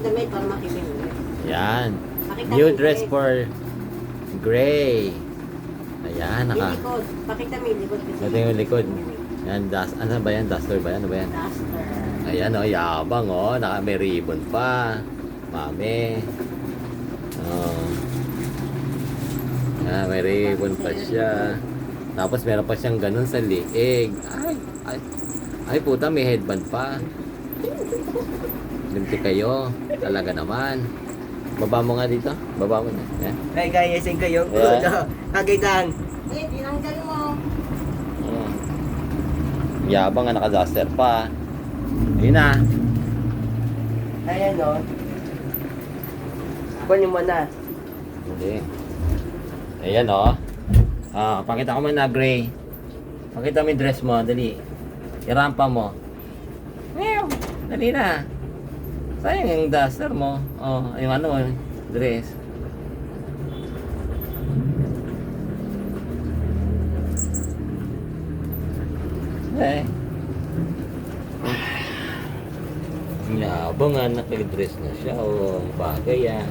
damit para makibig. Yan. Pakita New mo, dress Gray. for Gray. Ayan, Yung likod. Pakita mo yung likod. kasi- Ito yung likod. Yan, ano ba yan? Duster ba yan? Ano ba yan? Duster. Ayan, oh, yabang, oh. May ribbon pa. Mami. Oh. Ah, may ribbon pa siya. Tapos meron pa siyang ganun sa liig. Ay, puta, may headband pa. Limti kayo. Talaga naman. Baba mo nga dito. Baba mo na. Yan. Ay, kaya sing kayo. Yeah. Kagitan. Eh, tinanggal mo. Oh. Yabang nga, naka-duster pa. Ayun na. Ayan o. Kunin mo na. Hindi. Ayan, oh. Ah, pakita ko na, Gray. Pakita mo yung dress mo. Dali. Irampa mo. Meow. Dali na. Sayang yung duster mo. Oh, yung ano, yung dress. Eh. Ang yabang nga, nakag-dress na siya. Oh, bagay ah.